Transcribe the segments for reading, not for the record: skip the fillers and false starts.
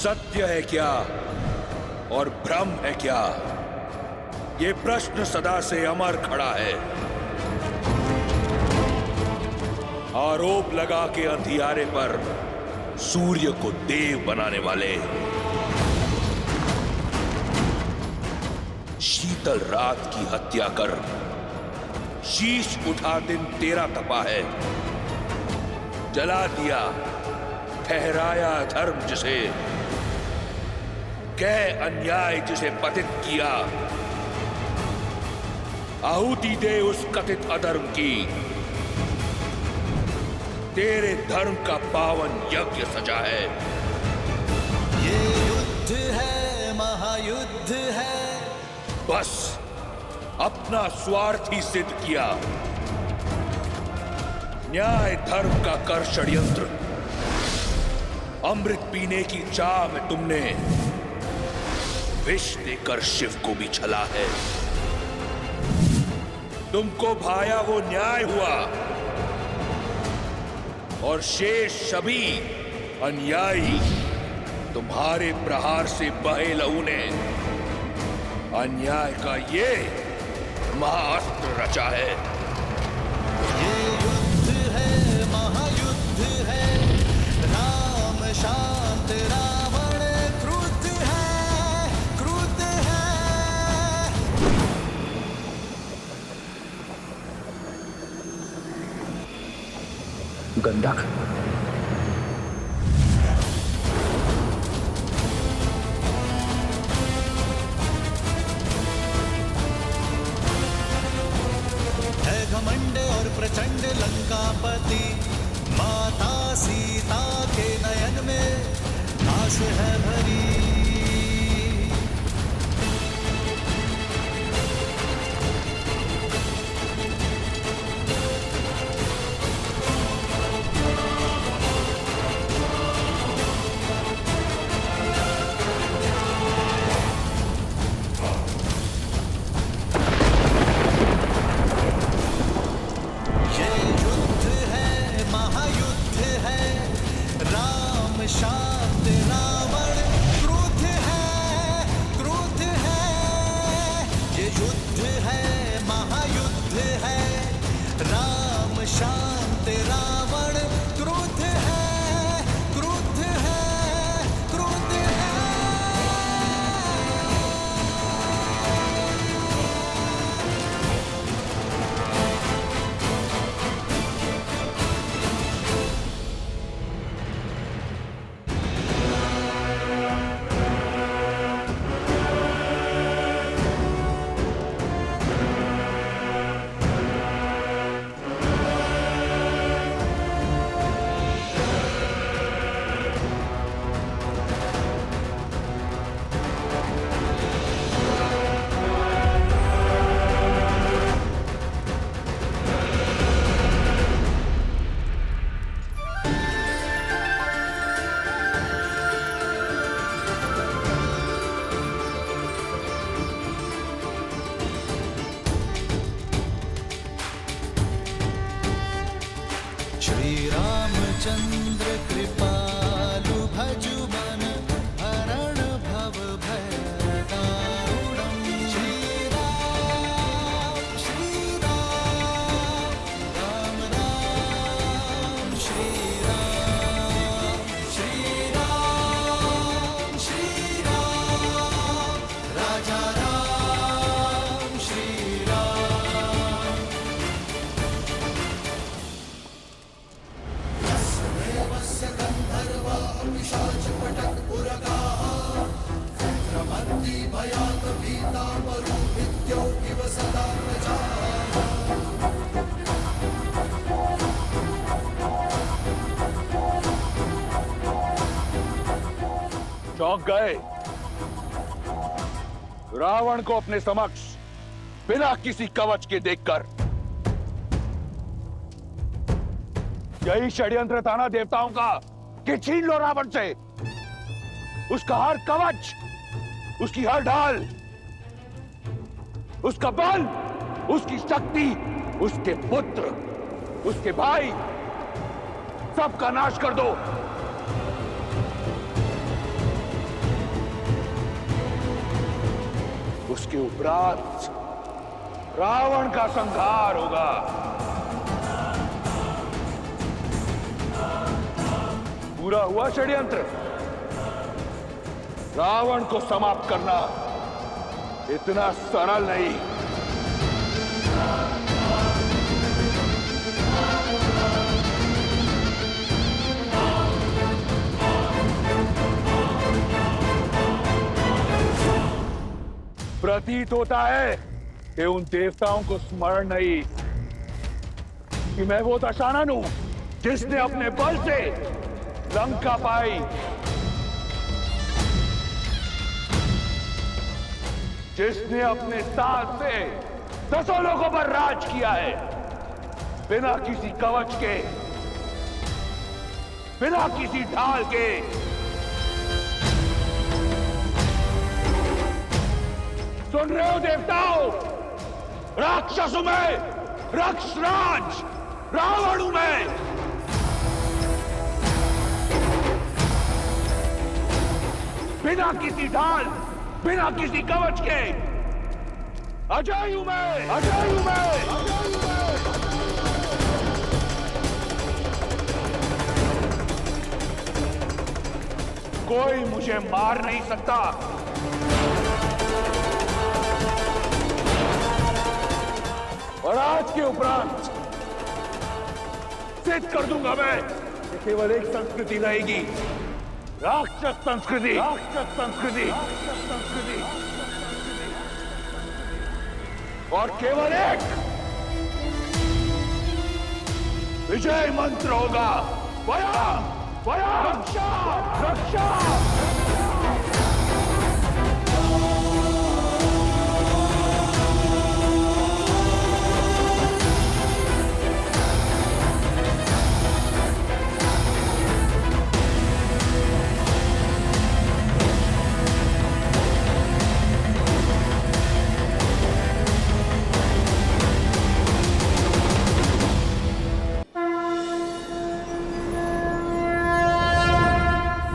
सत्य है क्या और भ्रम है क्या, ये प्रश्न सदा से अमर खड़ा है। आरोप लगा के अंधियारे पर सूर्य को देव बनाने वाले, शीतल रात की हत्या कर शीश उठा दिन तेरा तपा है। जला दिया ठहराया धर्म जिसे, कह अन्याय जिसे पतित किया। आहुति दे उस कथित अधर्म की, तेरे धर्म का पावन यज्ञ सजा है। ये युद्ध है, महायुद्ध है। बस अपना स्वार्थ ही सिद्ध किया। न्याय धर्म का कर षड्यंत्र, अमृत पीने की चाह में तुमने विष देकर शिव को भी छला है। तुमको भाया वो न्याय हुआ और शेष सभी अन्यायी तुम्हारे प्रहार से बहे लहू ने अन्याय का ये महाअस्त्र रचा है। ये युद्ध है, महायुद्ध है। राम शांत, रावण क्रुद्ध है, क्रुद्ध है। गंधक, घमंड और प्रचंड लंकापति, माता सीता के नयन में आस है भरी। शांत, रावण क्रुद्ध है, क्रुद्ध है। ये युद्ध है, महायुद्ध है। राम शांत, रावण क्रुद्ध है, क्रुद्ध है, क्रुद्ध है। श्री रामचंद्र कृपालु भजु मन हरण भव भय दारुणम्। श्री राम, राम राम, श्री राम, श्री राम, राजा राम, श्री राम। चौंक गए रावण को अपने समक्ष बिना किसी कवच के देखकर। यही षड्यंत्र था ना देवताओं का कि छीन लो रावण से उसका हर कवच, उसकी हर ढाल, उसका बल, उसकी शक्ति, उसके पुत्र, उसके भाई, सबका नाश कर दो। उसके उपरांत रावण का संहार होगा। पूरा हुआ षड्यंत्र। रावण को समाप्त करना इतना सरल नहीं। प्रतीत होता है कि उन देवताओं को स्मरण नहीं कि मैं वो दशानन हूं जिसने अपने बल से लंका पाई, जिसने अपने साथ से 10 लोगों पर राज किया है, बिना किसी कवच के, बिना किसी ढाल के। सुन रहे हो देवताओं? राक्षस हूं मैं, राक्षसराज रावण हूं मैं। बिना किसी ढाल, बिना किसी कवच के अजय हूं मैं, अजय हूं मैं, अजय हूं मैं। कोई मुझे मार नहीं सकता। और आज के उपरांत सिद्ध कर दूंगा मैं कि केवल एक संस्कृति रहेगी, राक्षस संस्कृति, राक्षस संस्कृति, राक्षस संस्कृति। और केवल एक विजय मंत्र होगा, वया वया रक्षा रक्षा।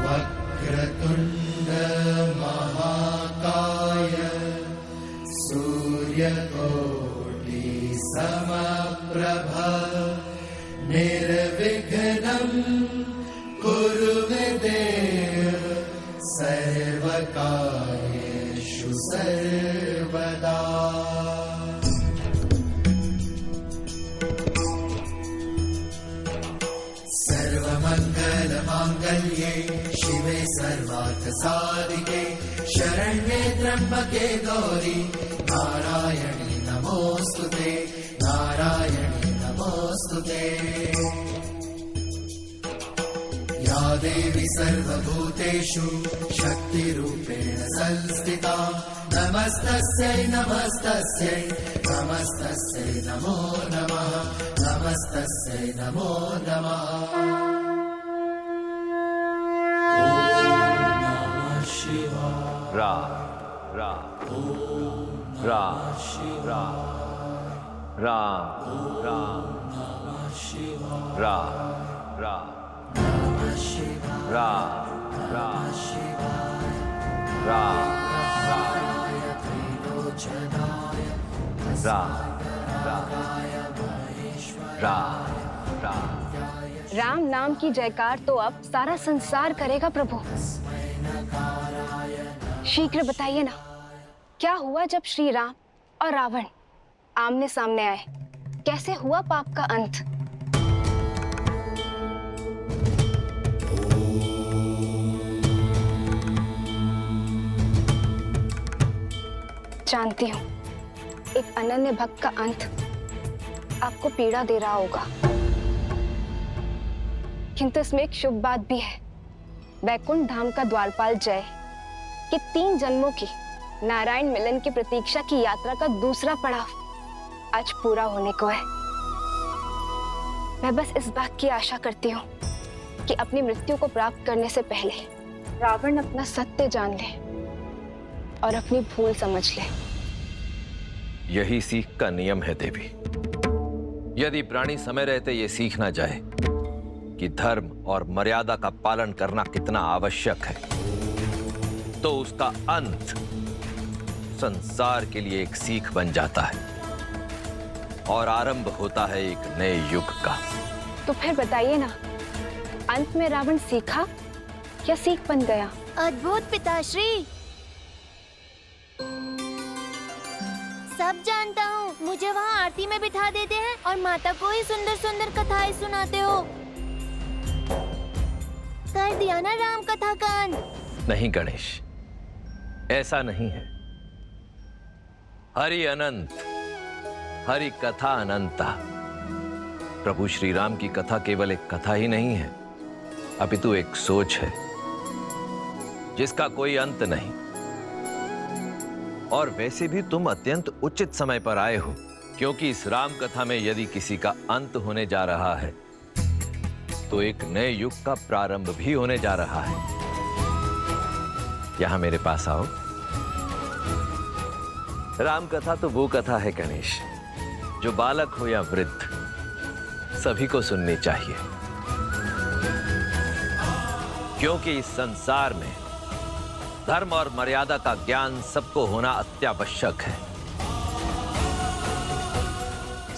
वक्रतुण्ड महाकाय सूर्यकोटि समप्रभ निर्विघ्नं कुरु मे देव सर्वकार्येषु सर्वदा। सर्वमङ्गलमाङ्गल्ये शिवे सर्वार्थसाधिके शरण्ये त्र्यम्बके गौरी नारायणी नमोऽस्तुते, नारायणी नमोऽस्तुते। या देवी सर्वभूतेषु शक्तिरूपेण संस्थिता नमस्तस्यै नमस्तस्यै नमस्तस्यै नमो नमः, नमस्तस्यै नमो नमः। रा रा रा रा राम राम रा रा रा रा रा रा रा रा। राम नाम की जयकार तो अब सारा संसार करेगा प्रभु। शीघ्र बताइए ना, क्या हुआ जब श्री राम और रावण आमने सामने आए? कैसे हुआ पाप का अंत? जानती हूँ एक अनन्य भक्त का अंत आपको पीड़ा दे रहा होगा, किंतु इसमें एक शुभ बात भी है। वैकुंठ धाम का द्वारपाल जय कि 3 जन्मों की नारायण मिलन की प्रतीक्षा की यात्रा का दूसरा पड़ाव आज पूरा होने को है। मैं बस इस बात की आशा करती हूँ कि अपनी मृत्यु को प्राप्त करने से पहले रावण अपना सत्य जान ले और अपनी भूल समझ ले। यही सीख का नियम है देवी। यदि प्राणी समय रहते ये सीख ना जाए कि धर्म और मर्यादा का पालन करना कितना आवश्यक है, तो उसका अंत संसार के लिए एक सीख बन जाता है और आरंभ होता है एक नए युग का। तो फिर बताइए ना, अंत में रावण सीखा या सीख बन गया? अद्भुत पिताश्री, सब जानता हूँ। मुझे वहाँ आरती में बिठा देते हैं और माता को ही सुंदर सुंदर कथाएं सुनाते हो। कर दिया ना राम कथा का अंत? नहीं गणेश, ऐसा नहीं है। हरि अनंत, हरि कथा अनंता। प्रभु श्री राम की कथा केवल एक कथा ही नहीं है, अपितु एक सोच है जिसका कोई अंत नहीं। और वैसे भी तुम अत्यंत उचित समय पर आए हो, क्योंकि इस राम कथा में यदि किसी का अंत होने जा रहा है तो एक नए युग का प्रारंभ भी होने जा रहा है। यहां मेरे पास आओ। राम कथा तो वो कथा है गणेश, जो बालक हो या वृद्ध सभी को सुननी चाहिए, क्योंकि इस संसार में धर्म और मर्यादा का ज्ञान सबको होना अत्यावश्यक है।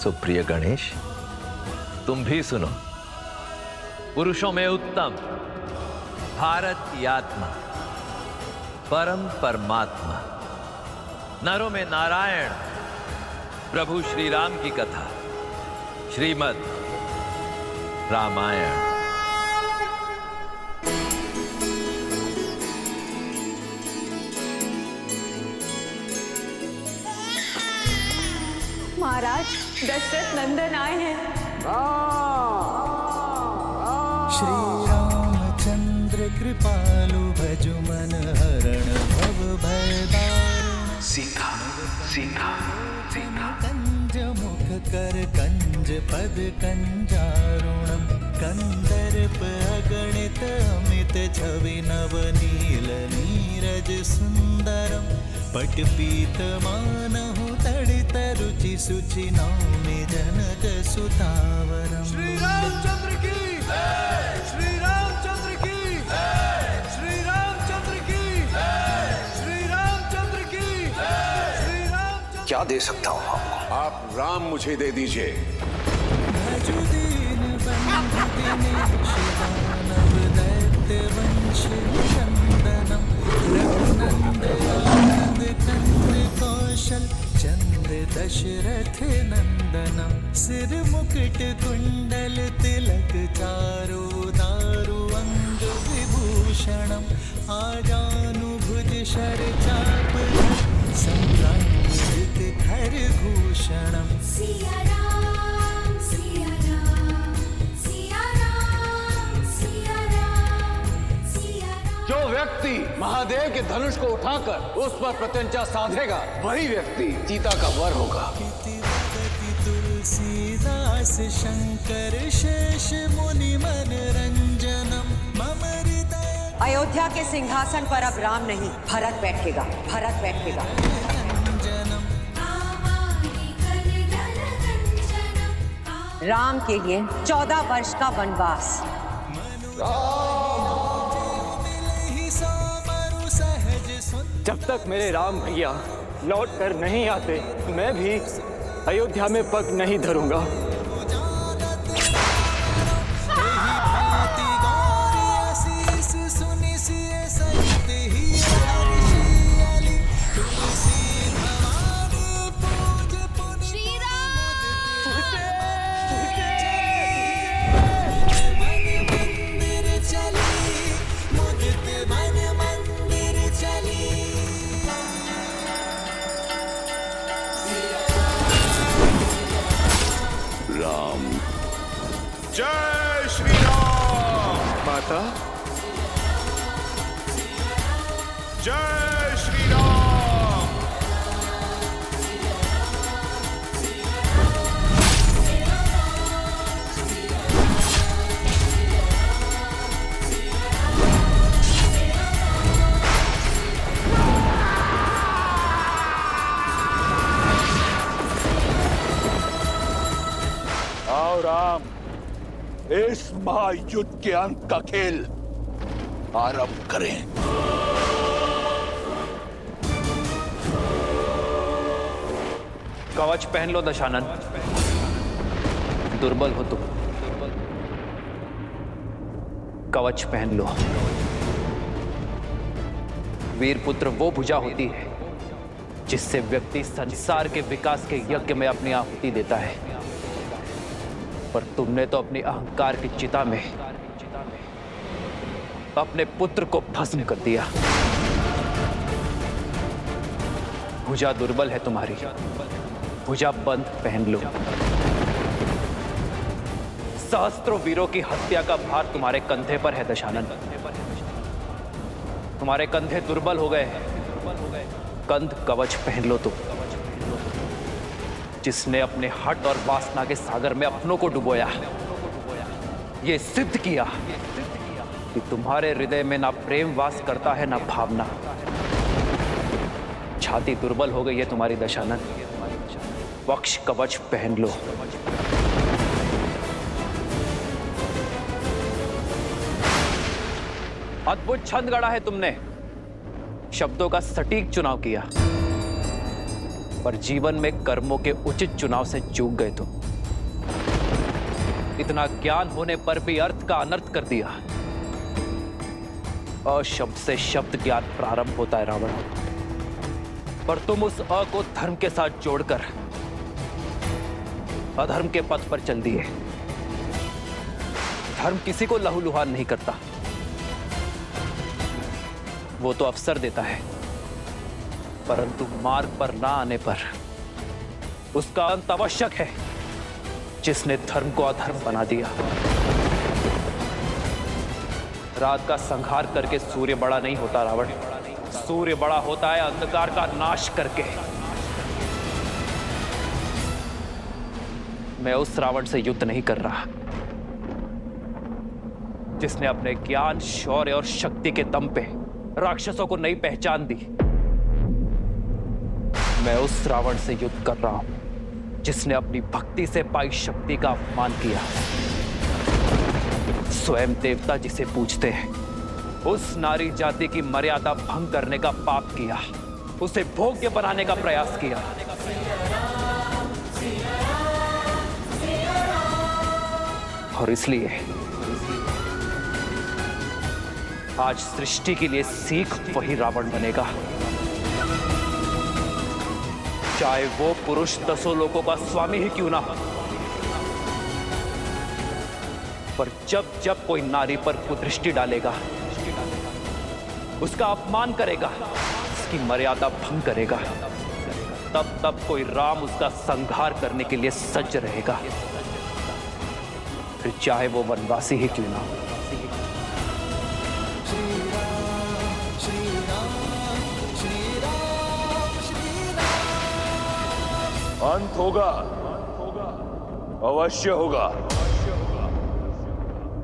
सुप्रिय गणेश, तुम भी सुनो। पुरुषों में उत्तम भारत की आत्मा, परम परमात्मा, नरों में नारायण, प्रभु श्री राम की कथा, श्रीमद् रामायण। महाराज, दशरथ नंदन आए हैं। श्री रामचंद्र कृपालु भजु मन हरण भव भय दारुण। सीता सीता सीता कंज मुख कर कंज पद कंजारुणम। कंदर्प अगणित अमित छवि नवनील नीरज सुंदरम। पटपीत मानहु तड़ित रुचि सुचि नौमि जनक सुतावरम। श्री रामचंद्र की श्री रामचंद्र की श्री रामचंद्र की श्री रामचंद्र की श्री रामचंद्र। क्या दे सकता हूँ आपको? आप राम मुझे दे दीजिए। भजु दीन बंधु दिनेश दानव दैत्य वंश नंदनम। रघुनंदन कंद कौशल चंद्र दशरथ नंदनम। सिर मुकुट कुंडल तिलक चारु दारु अंग विभूषणम। आजानुभुज शर चाप संभ्रांत खर भूषणम। सिया राम सिया राम सिया राम सिया राम सिया राम। जो व्यक्ति महादेव के धनुष को उठाकर उस पर प्रत्यंचा साधेगा, वही व्यक्ति सीता का वर होगा। तुलसीदास शंकर शेष मुनि मन रंजनम। मम हृदय अयोध्या के सिंहासन पर अब राम नहीं, भरत बैठेगा, भरत बैठेगा। रंजनम। राम के लिए 14 वर्ष का वनवास। मिलहि सामरु सहज सुन। जब तक मेरे राम भैया लौट कर नहीं आते, मैं भी अयोध्या में पग नहीं धरूंगा। जय श्री राम। माता, जय श्री राम। आओ राम, इस महायुद्ध के अंत का खेल आरंभ करें। कवच पहन लो दशानन। दुर्बल हो तुम, कवच पहन लो। वीर पुत्र वो भुजा होती है जिससे व्यक्ति संसार के विकास के यज्ञ में अपनी आहुति देता है, पर तुमने तो अपनी अहंकार की चिता में अपने पुत्र को भस्म कर दिया। भुजा दुर्बल है तुम्हारी, भुजा बंद पहन लो। सहस्त्रों वीरों की हत्या का भार तुम्हारे कंधे पर है दशानन। तुम्हारे कंधे दुर्बल हो गए, कंध कवच पहन लो तुम, जिसने अपने हट और वासना के सागर में अपनों को डुबोया, ये सिद्ध किया कि तुम्हारे हृदय में ना प्रेम वास करता है ना भावना। छाती दुर्बल हो गई है तुम्हारी दशानन, वक्ष कवच पहन लो। अद्भुत छंद गढ़ा है तुमने, शब्दों का सटीक चुनाव किया, पर जीवन में कर्मों के उचित चुनाव से चूक गए तुम। इतना ज्ञान होने पर भी अर्थ का अनर्थ कर दिया। अशब्द से शब्द ज्ञान प्रारंभ होता है रावण, पर तुम उस अ को धर्म के साथ जोड़कर अधर्म के पथ पर चल दिए। धर्म किसी को लहूलुहान नहीं करता, वो तो अवसर देता है, परंतु मार्ग पर ना आने पर उसका अंत आवश्यक है। जिसने धर्म को अधर्म बना दिया। रात का संहार करके सूर्य बड़ा नहीं होता रावण, सूर्य बड़ा होता है अंधकार का नाश करके। मैं उस रावण से युद्ध नहीं कर रहा जिसने अपने ज्ञान, शौर्य और शक्ति के दम पे राक्षसों को नई पहचान दी। मैं उस रावण से युद्ध कर रहा हूं जिसने अपनी भक्ति से पाई शक्ति का अपमान किया। स्वयं देवता जिसे पूजते हैं, उस नारी जाति की मर्यादा भंग करने का पाप किया, उसे भोग्य बनाने का प्रयास किया। और इसलिए आज सृष्टि के लिए सीख वही रावण बनेगा, चाहे वो पुरुष 10 लोकों का स्वामी ही क्यों ना हो। पर जब जब कोई नारी पर कुदृष्टि डालेगा, उसका अपमान करेगा, उसकी मर्यादा भंग करेगा, तब तब कोई राम उसका संहार करने के लिए सज्ज रहेगा, फिर चाहे वो वनवासी ही क्यों ना हो। अंत होगा, अवश्य होगा।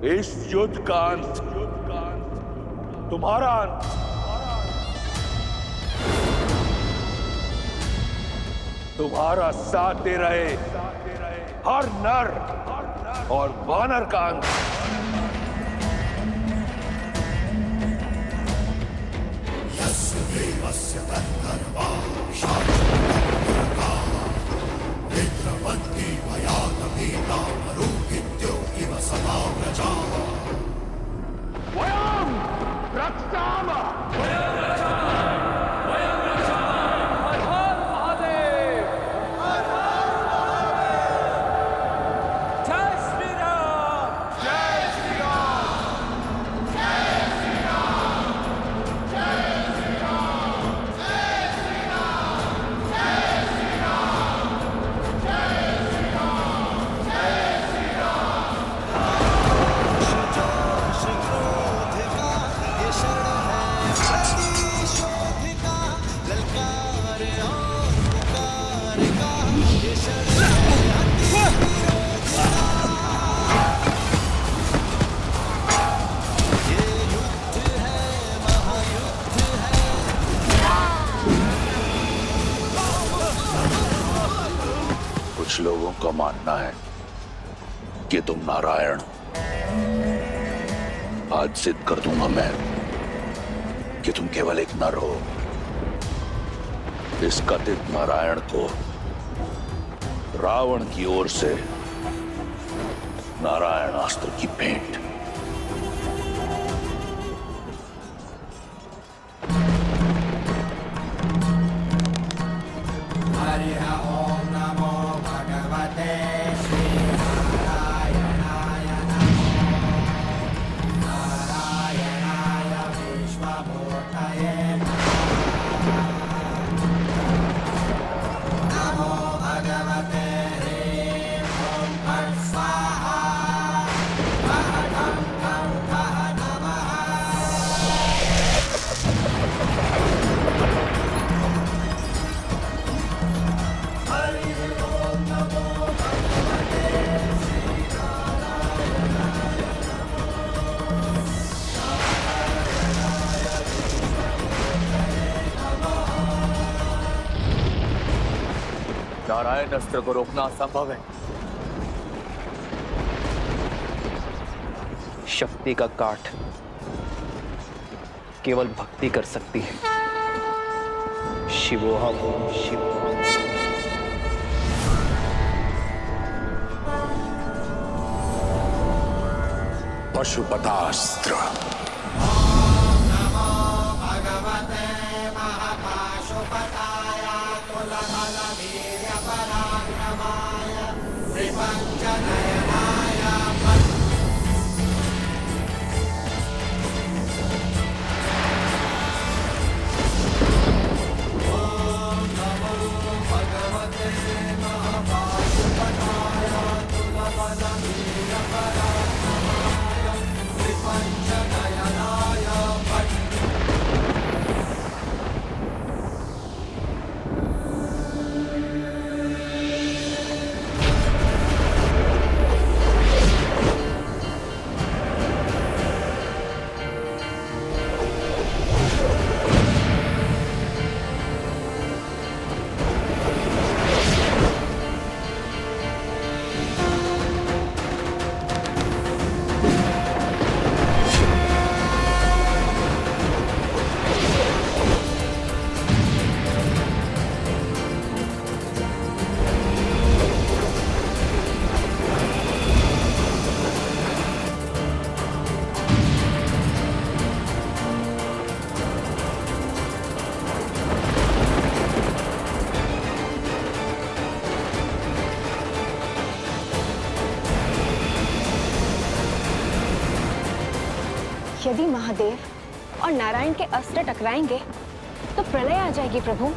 इस युद्ध का अंत तुम्हारा अंत। तुम्हारा साथ दे रहे हर नर और वानर का अंत। कुछ लोगों का मानना है कि तुम नारायण हो। आज सिद्ध कर दूंगा मैं कि तुम केवल एक नर हो। इस कथित नारायण को रावण की ओर से नारायणास्त्र की भेंट। नारायण अस्त्र को रोकना असंभव है। शक्ति का काट केवल भक्ति कर सकती है। शिवोहम शिवोहम। पशुपतास्त्र। यदि महादेव और नारायण के अस्त्र टकराएंगे तो प्रलय आ जाएगी प्रभु।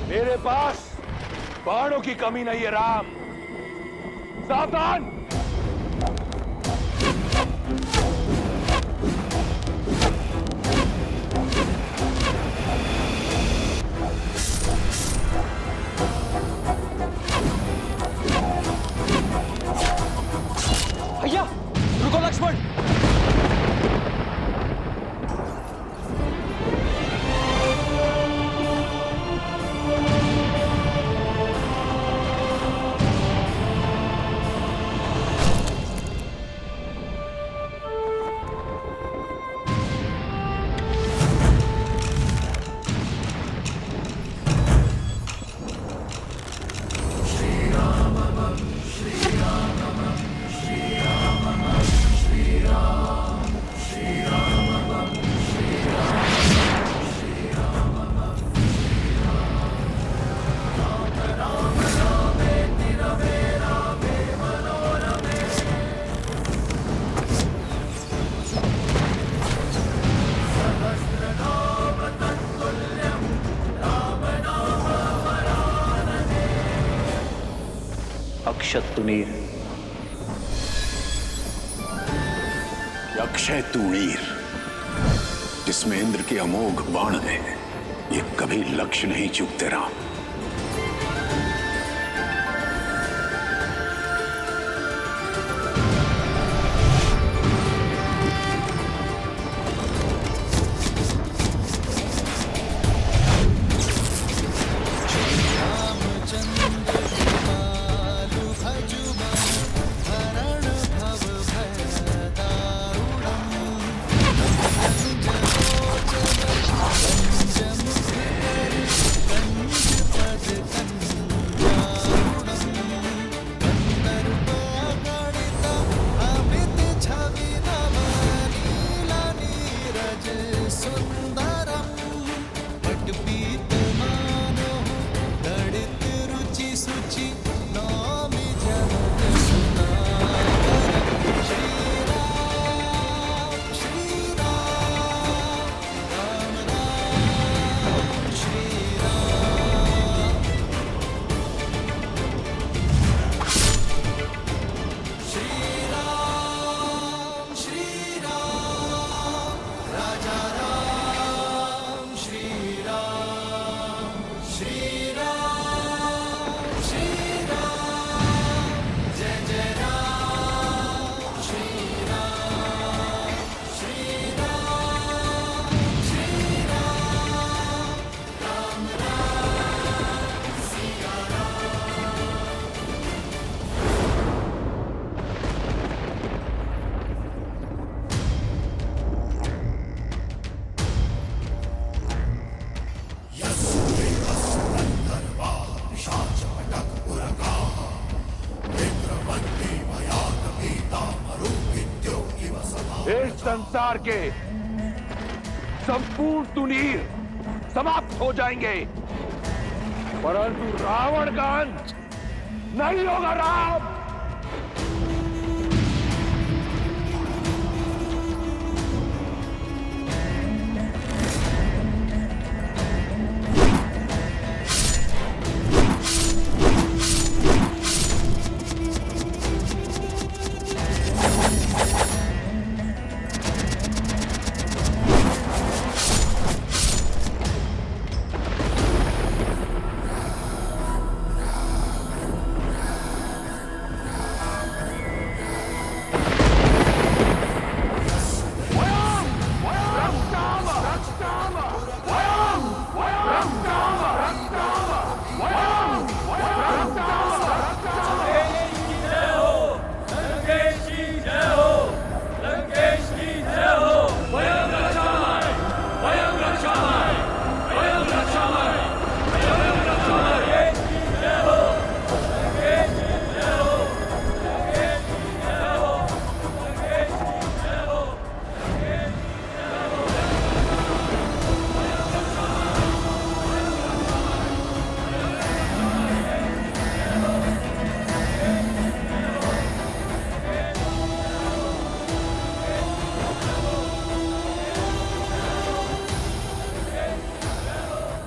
मेरे पास बाणों की कमी नहीं है राम। सावधान। भैया रुको लक्ष्मण। अक्षतुनीर। अक्षय तुणीर। जिसमें इंद्र के अमोघ बाण है, ये कभी लक्ष्य नहीं चूकते राम। संसार के संपूर्ण तुनीर समाप्त हो जाएंगे, परंतु रावण का अंत नहीं होगा राम।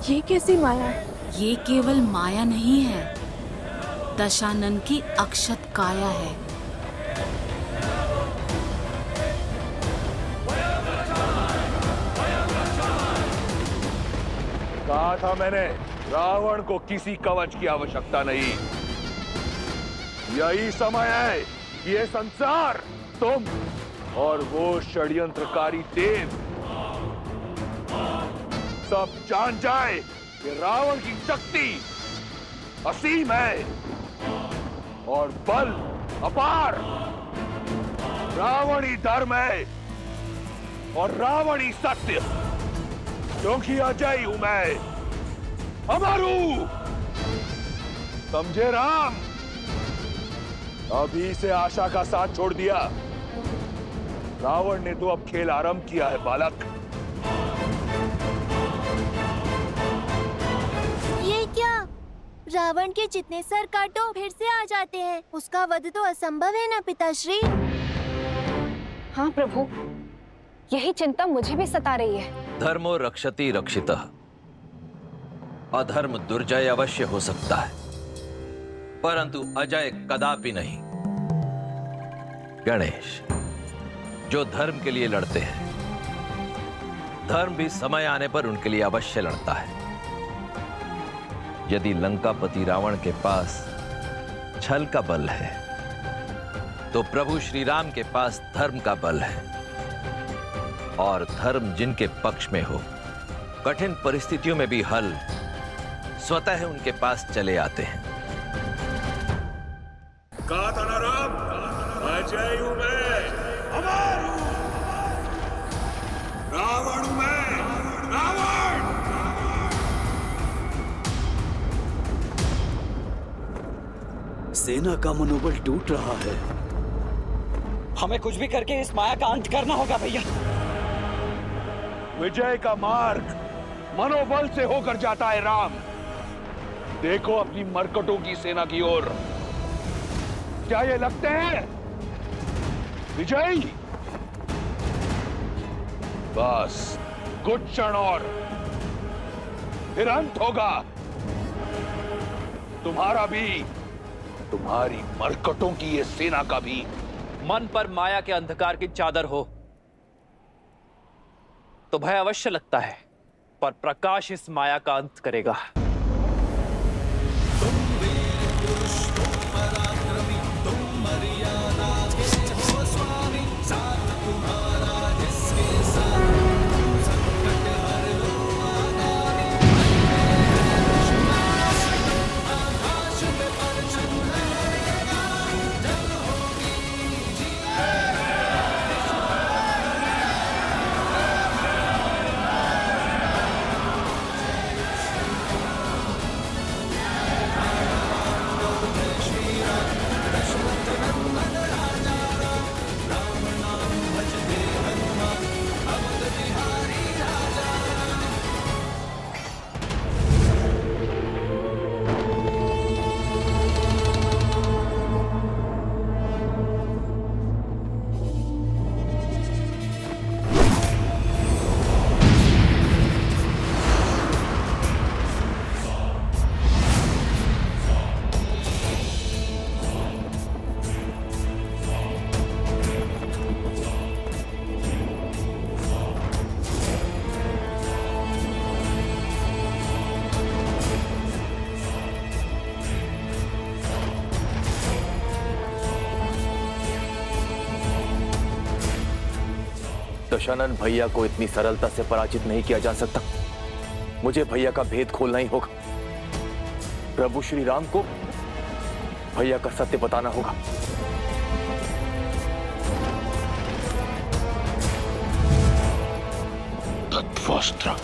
ये कैसी माया है? ये केवल माया नहीं है, दशानन की अक्षत काया है। कहा था मैंने, रावण को किसी कवच की आवश्यकता नहीं। यही समय है कि ये संसार, तुम और वो षड्यंत्रकारी देव सब जान जाए कि रावण की शक्ति असीम है और बल अपार। रावण ही धर्म है और रावण ही सत्य, क्योंकि अजय हूं मैं, अमर हूं। समझे राम? अभी से आशा का साथ छोड़ दिया। रावण ने तो अब खेल आरंभ किया है बालक। ये क्या? रावण के जितने सर काटो फिर से आ जाते हैं। उसका वध तो असंभव है ना पिताश्री? हाँ प्रभु, यही चिंता मुझे भी सता रही है। धर्मो रक्षति रक्षितः। अधर्म दुर्जय अवश्य हो सकता है, परंतु अजय कदापि नहीं। गणेश, जो धर्म के लिए लड़ते हैं धर्म भी समय आने पर उनके लिए अवश्य लड़ता है। यदि लंकापति रावण के पास छल का बल है, तो प्रभु श्री राम के पास धर्म का बल है। और धर्म जिनके पक्ष में हो, कठिन परिस्थितियों में भी हल स्वतः उनके पास चले आते हैं। कहा था ना राम, अजय हूं मैं, अमर हूं। रावण हूं मैं, रावण। सेना का मनोबल टूट रहा है। हमें कुछ भी करके इस माया का अंत करना होगा भैया। विजय का मार्ग मनोबल से होकर जाता है राम। देखो अपनी मरकटों की सेना की ओर। क्या ये लगते हैं विजयी? बस कुछ क्षण और, फिर अंत होगा तुम्हारा भी, तुम्हारी मरकटों की ये सेना का भी। मन पर माया के अंधकार की चादर हो तो भय अवश्य लगता है, पर प्रकाश इस माया का अंत करेगा। दशानन भैया को इतनी सरलता से पराजित नहीं किया जा सकता। मुझे भैया का भेद खोलना ही होगा। प्रभु श्री राम को भैया का सत्य बताना होगा। तत्वस्त्र।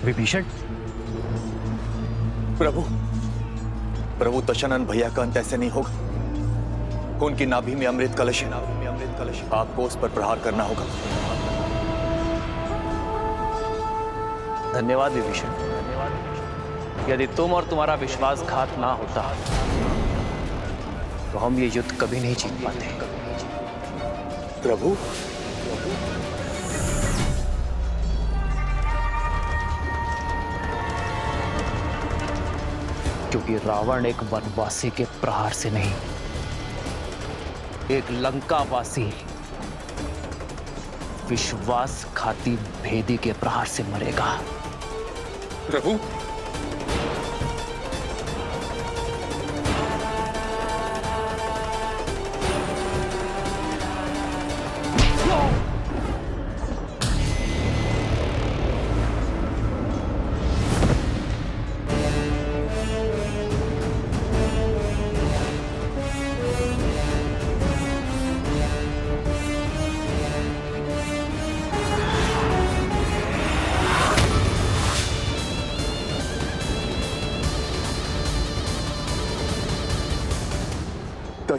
विभीषण। प्रभु दशानन भैया का अंत ऐसे नहीं होगा। उनकी नाभि में अमृत कलश है। आपको उस पर प्रहार करना होगा। धन्यवाद विभीषण। यदि तुम और तुम्हारा विश्वासघात ना होता तो हम ये युद्ध कभी नहीं जीत पाते। प्रभु, क्योंकि रावण एक वनवासी के प्रहार से नहीं, एक लंकावासी विश्वासघाती भेदी के प्रहार से मरेगा। प्रभु,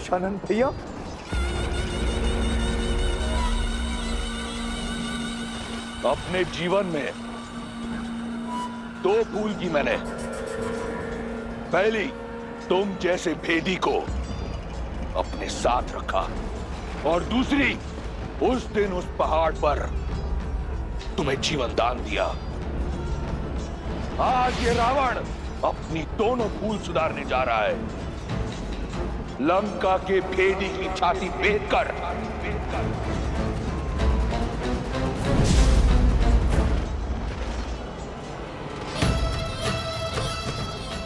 दशानन भैया, अपने जीवन में दो भूल की मैंने। पहली, तुम जैसे भेदी को अपने साथ रखा, और दूसरी, उस दिन उस पहाड़ पर तुम्हें जीवन दान दिया। आज ये रावण अपनी दोनों भूल सुधारने जा रहा है। लंका के भेदी की छाती भेद कर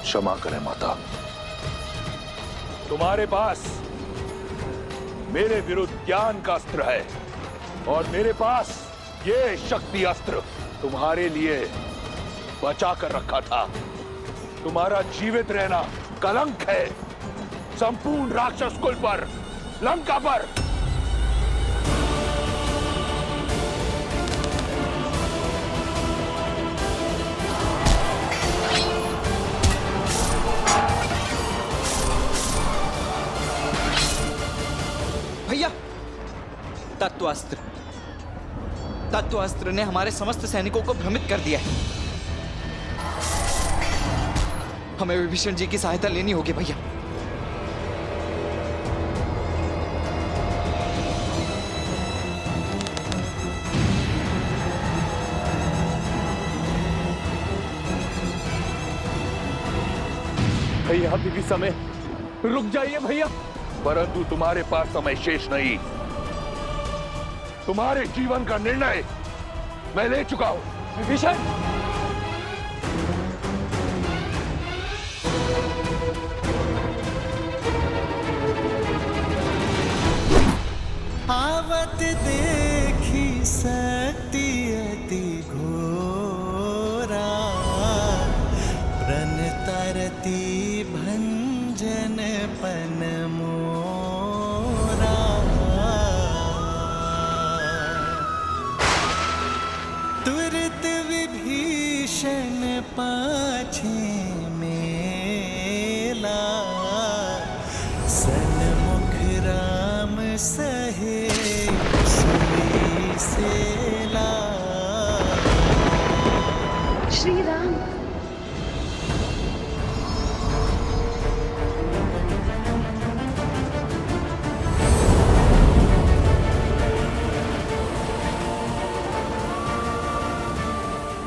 क्षमा करें माता, तुम्हारे पास मेरे विरुद्ध ज्ञान का अस्त्र है, और मेरे पास ये शक्ति अस्त्र तुम्हारे लिए बचा कर रखा था। तुम्हारा जीवित रहना कलंक है संपूर्ण राक्षस कुल पर, लंका पर। भैया, तत्वास्त्र ने हमारे समस्त सैनिकों को भ्रमित कर दिया है। हमें विभीषण जी की सहायता लेनी होगी भैया। भैया अभी भी समय, रुक जाइए भैया। परंतु तुम्हारे पास समय शेष नहीं। तुम्हारे जीवन का निर्णय मैं ले चुका हूं। विभीषण, आवत देखी शक्ति अति घोरा, प्रण तरती भंजन पन मोरा। तुरत विभीषण पाछे मेला, सन्मुख राम सहे सुई सेला। श्री राम,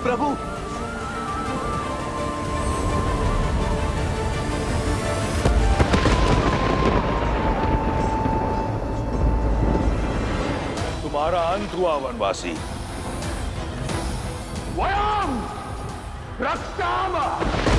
प्रभु, तुम्हारा अंत हुआ वनवासी। वयम रक्षामः।